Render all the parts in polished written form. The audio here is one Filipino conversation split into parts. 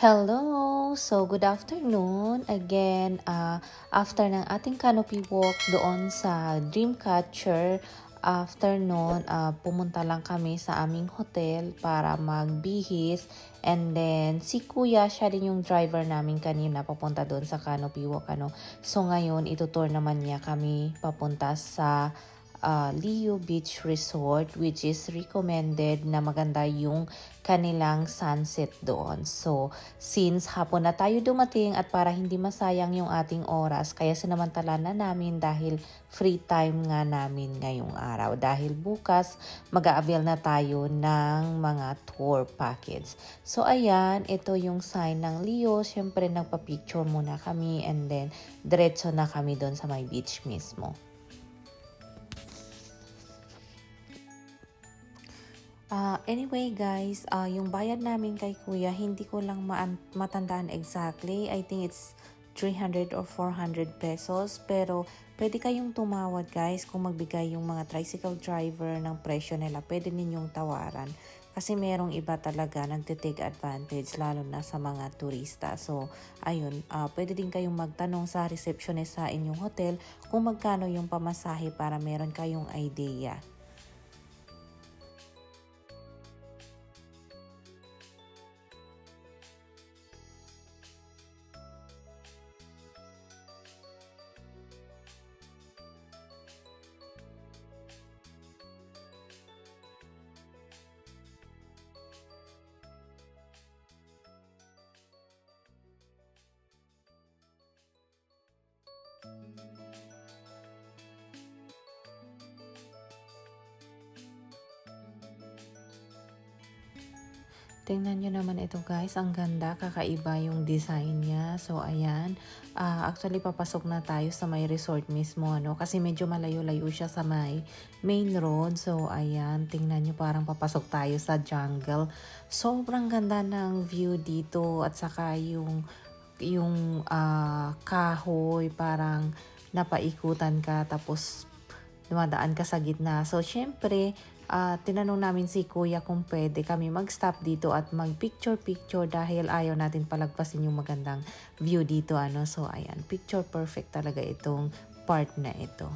Hello! So, good afternoon. Again, after ng ating canopy walk doon sa Dreamcatcher, after noon, pumunta lang kami sa aming hotel para magbihis. And then, si Kuya, siya din yung driver namin kanina papunta doon sa canopy walk. So, ngayon, itutour naman niya kami papunta sa Leo Beach Resort, which is recommended na maganda yung kanilang sunset doon. So, since hapon na tayo dumating at para hindi masayang yung ating oras, kaya sinamantala na namin dahil free time nga namin ngayong araw. Dahil bukas, mag-a-avail na tayo ng mga tour package. So, ayan, ito yung sign ng Leo. Siyempre, nagpa-picture muna kami and then diretso na kami doon sa may beach mismo. Anyway guys, yung bayad namin kay Kuya, hindi ko lang matandaan exactly. I think it's 300 or 400 pesos. Pero pwede kayong tumawad guys kung magbigay yung mga tricycle driver ng presyo nila. Pwede ninyong tawaran. Kasi merong iba talaga nagte-take advantage lalo na sa mga turista. So, ayun, pwede din kayong magtanong sa receptionist sa inyong hotel kung magkano yung pamasahe para meron kayong idea. Tingnan nyo naman ito guys, ang ganda, kakaiba yung design niya. So ayan, actually papasok na tayo sa may resort mismo kasi medyo malayo-layo siya sa may main road. So ayan, tingnan nyo parang papasok tayo sa jungle. Sobrang ganda ng view dito at saka yung kahoy parang napaikutan ka tapos dumadaan ka sa gitna. So, syempre, tinanong namin si Kuya kung pwede kami mag-stop dito at mag-picture-picture dahil ayaw natin palagpasin yung magandang view dito. So, ayan, picture perfect talaga itong part na ito.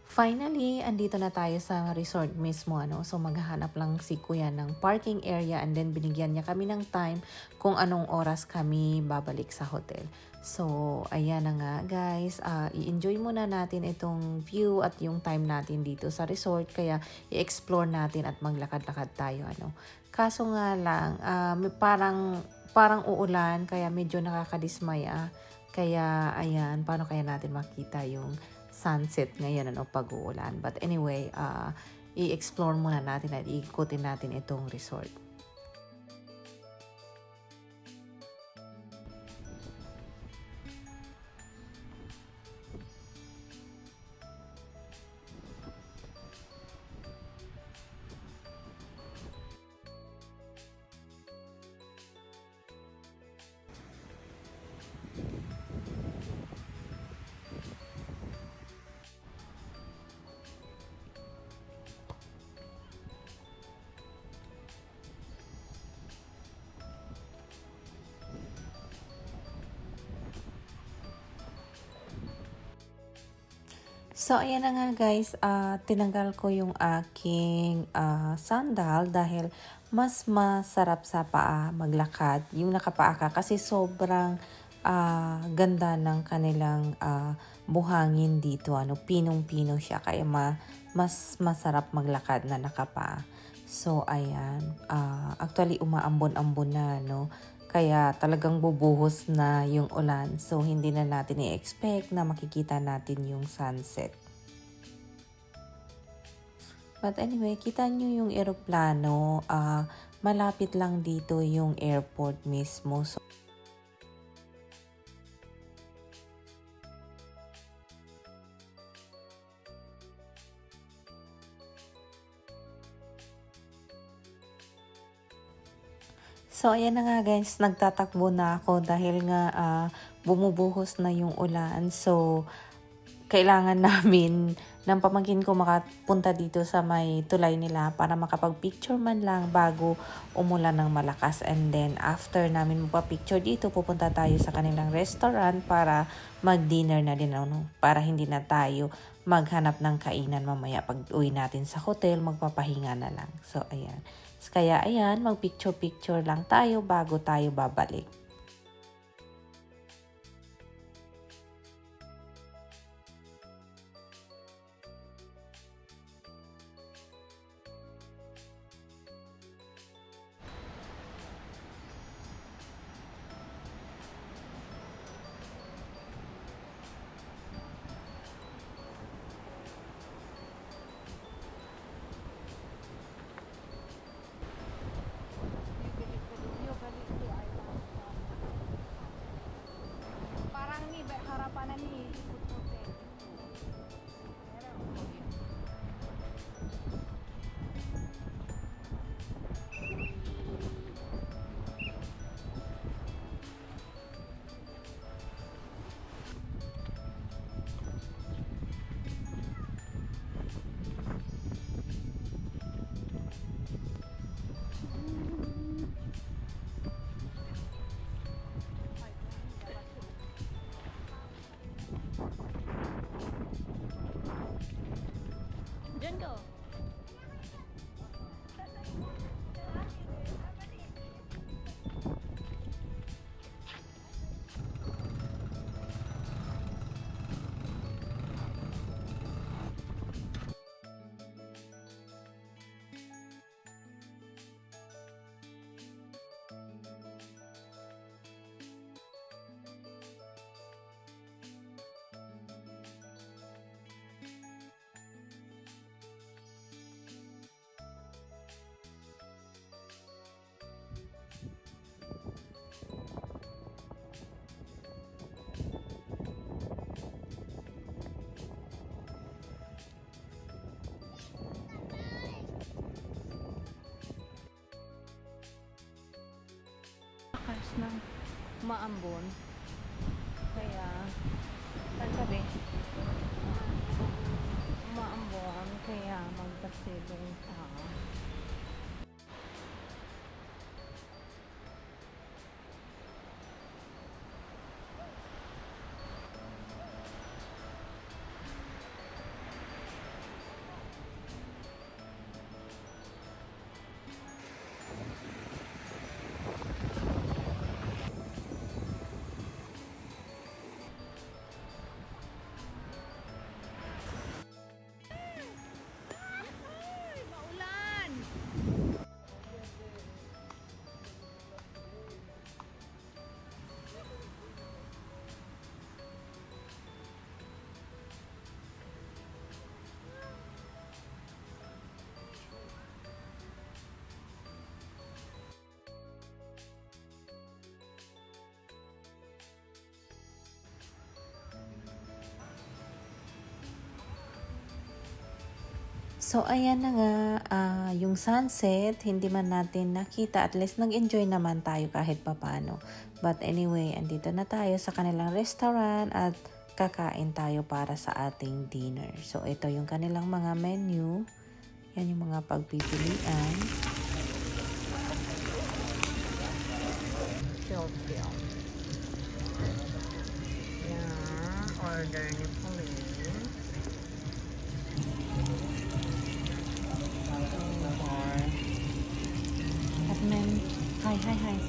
Finally, andito na tayo sa resort mismo. So, maghahanap lang si Kuya ng parking area and then binigyan niya kami ng time kung anong oras kami babalik sa hotel. So, ayan na nga guys. I-enjoy muna natin itong view at yung time natin dito sa resort. Kaya, i-explore natin at maglakad-lakad tayo. Kaso nga lang, parang uulan kaya medyo nakakadismaya. Kaya, ayan, paano kaya natin makita yung sunset ngayon pag-uulan. But anyway, i-explore muna natin at iikutin natin itong resort. So, ayan na nga guys, tinanggal ko yung aking sandal dahil mas masarap sa paa maglakad yung nakapaa ka kasi sobrang ganda ng kanilang buhangin dito. Pinong-pino siya kaya mas masarap maglakad na nakapaa. So, ayan. Actually, umaambon-ambon na, no? Kaya talagang bubuhos na yung ulan. So, hindi na natin i-expect na makikita natin yung sunset. But anyway, kita nyo yung eroplano. Malapit lang dito yung airport mismo. So, ayan na nga guys, nagtatakbo na ako dahil nga bumubuhos na yung ulan. So, kailangan namin ng pamangkin ko makapunta dito sa may tulay nila para makapag-picture man lang bago umulan ng malakas. And then, after namin magpa-picture dito, pupunta tayo sa kanilang restaurant para mag-dinner na din. Para hindi na tayo maghanap ng kainan mamaya pag uwi natin sa hotel, magpapahinga na lang. So, ayan. Kaya ayan, mag-picture-picture lang tayo bago tayo babalik. Parang ni harapan ni puti. Diyan ko. Lakas ng maambon. Kaya sabi maambon kaya magpasilong tao. So, ayan na nga, yung sunset, hindi man natin nakita. At least nag-enjoy naman tayo kahit papano. But anyway, andito na tayo sa kanilang restaurant at kakain tayo para sa ating dinner. So, ito yung kanilang mga menu. Yan yung mga pagpipilian. Phil. Yan, order ni Pauline. hi.